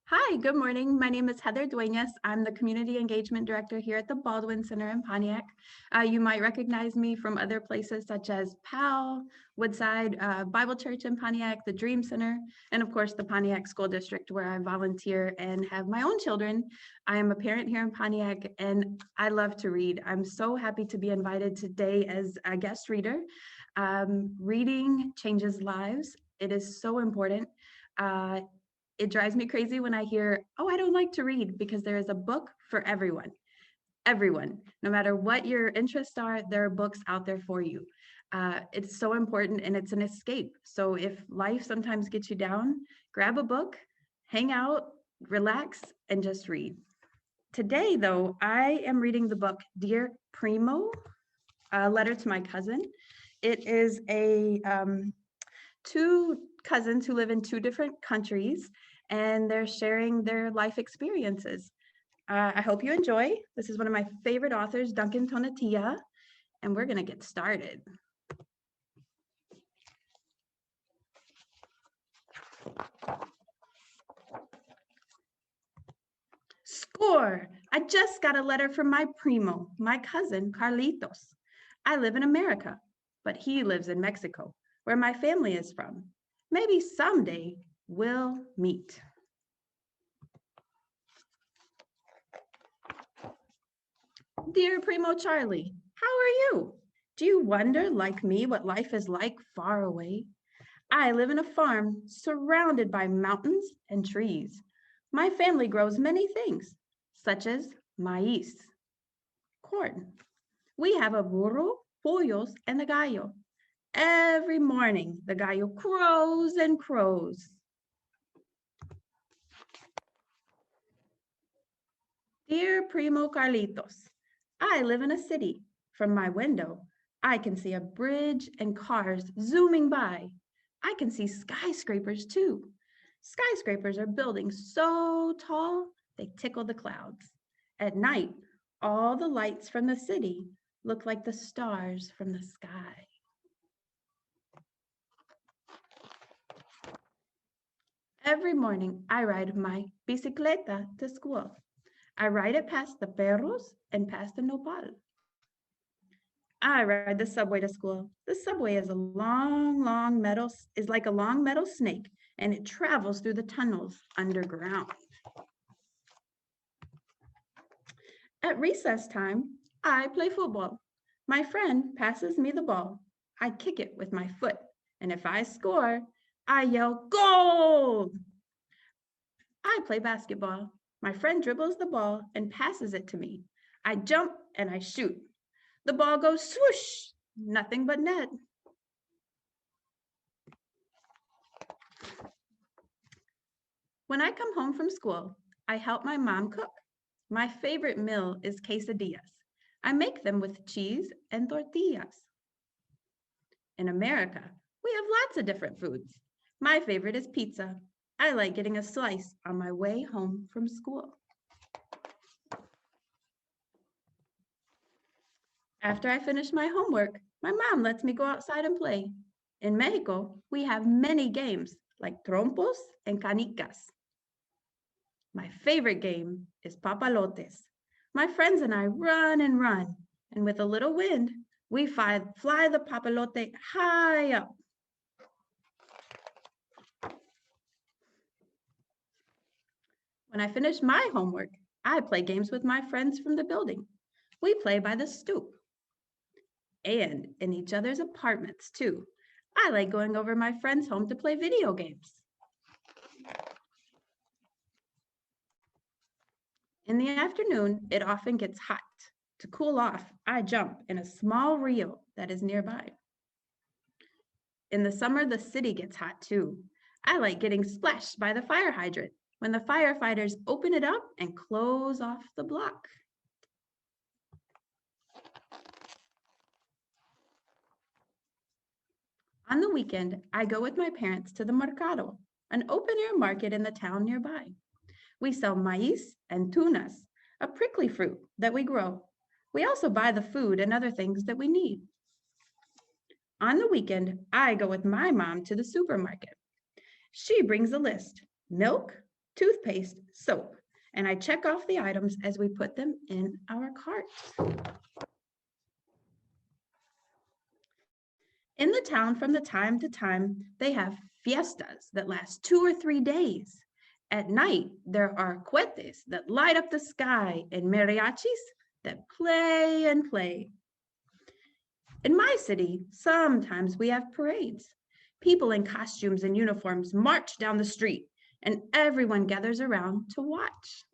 Hi, good morning. My name is Heather Duenas. I'm the Community Engagement Director here at the Baldwin Center in Pontiac. You might recognize me from other places such as PAL, Woodside Bible Church in Pontiac, the Dream Center, and of course the Pontiac School District where I volunteer and have my own children. I am a parent here in Pontiac and I love to read. I'm so happy to be invited today as a guest reader. Reading changes lives. It is so important. It drives me crazy when I hear, oh, I don't like to read, because there is a book for everyone. Everyone, no matter what your interests are, there are books out there for you. It's so important and it's an escape. So if life sometimes gets you down, grab a book, hang out, relax, and just read. Today, though, I am reading the book Dear Primo, a letter to my cousin. It is two cousins who live in two different countries, and they're sharing their life experiences. I hope you enjoy. This is one of my favorite authors, Duncan Tonatiuh, and we're going to get started. Score! I just got a letter from my primo, my cousin, Carlitos. I live in America, but he lives in Mexico, where my family is from. Maybe someday we'll meet. Dear Primo Charlie, how are you? Do you wonder, like me, what life is like far away? I live in a farm surrounded by mountains and trees. My family grows many things, such as maíz, corn. We have a burro, pollos, and a gallo. Every morning, the gallo crows and crows. Dear Primo Carlitos, I live in a city. From my window, I can see a bridge and cars zooming by. I can see skyscrapers too. Skyscrapers are building so tall, they tickle the clouds. At night, all the lights from the city look like the stars from the sky. Every morning, I ride my bicicleta to school. I ride it past the perros and past the nopal. I ride the subway to school. The subway is like a long metal snake, and it travels through the tunnels underground. At recess time, I play football. My friend passes me the ball. I kick it with my foot, and if I score, I yell, "Goal!" I play basketball. My friend dribbles the ball and passes it to me. I jump and I shoot. The ball goes swoosh, nothing but net. When I come home from school, I help my mom cook. My favorite meal is quesadillas. I make them with cheese and tortillas. In America, we have lots of different foods. My favorite is pizza. I like getting a slice on my way home from school. After I finish my homework, my mom lets me go outside and play. In Mexico, we have many games like trompos and canicas. My favorite game is papalotes. My friends and I run and run, and with a little wind, we fly the papalote high up. When I finish my homework, I play games with my friends from the building. We play by the stoop and in each other's apartments too. I like going over my friend's home to play video games. In the afternoon, it often gets hot. To cool off, I jump in a small rio that is nearby. In the summer, the city gets hot too. I like getting splashed by the fire hydrant when the firefighters open it up and close off the block. On the weekend, I go with my parents to the mercado, an open-air market in the town nearby. We sell maíz and tunas, a prickly fruit that we grow. We also buy the food and other things that we need. On the weekend, I go with my mom to the supermarket. She brings a list: milk, toothpaste, soap, and I check off the items as we put them in our cart. In the town, from the time to time, they have fiestas that last 2 or 3 days. At night, there are cohetes that light up the sky and mariachis that play and play. In my city, sometimes we have parades. People in costumes and uniforms march down the street, and everyone gathers around to watch.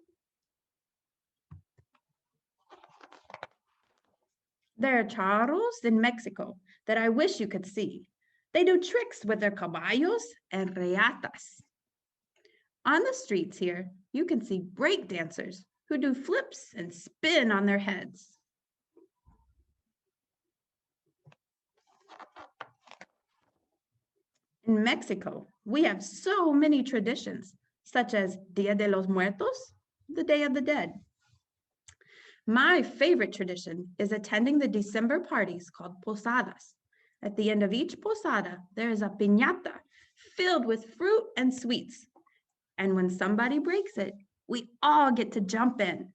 There are charros in Mexico that I wish you could see. They do tricks with their caballos and reatas. On the streets here, you can see break dancers who do flips and spin on their heads. In Mexico, we have so many traditions, such as Dia de los Muertos, the Day of the Dead. My favorite tradition is attending the December parties called posadas. At the end of each posada, there is a piñata filled with fruit and sweets. And when somebody breaks it, we all get to jump in.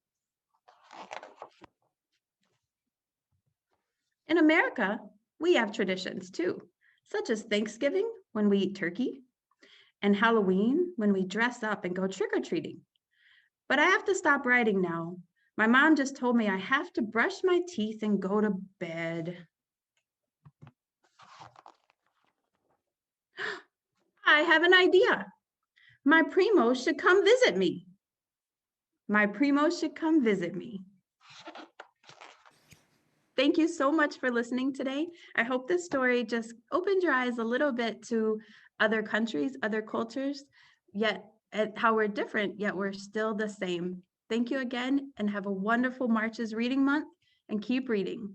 In America, we have traditions too, such as Thanksgiving, when we eat turkey, and Halloween, when we dress up and go trick-or-treating. But I have to stop writing now. My mom just told me I have to brush my teeth and go to bed. I have an idea. My Primo should come visit me. My Primo should come visit me. Thank you so much for listening today. I hope this story just opened your eyes a little bit to other countries, other cultures, yet how we're different, yet we're still the same. Thank you again, and have a wonderful March's Reading Month, and keep reading.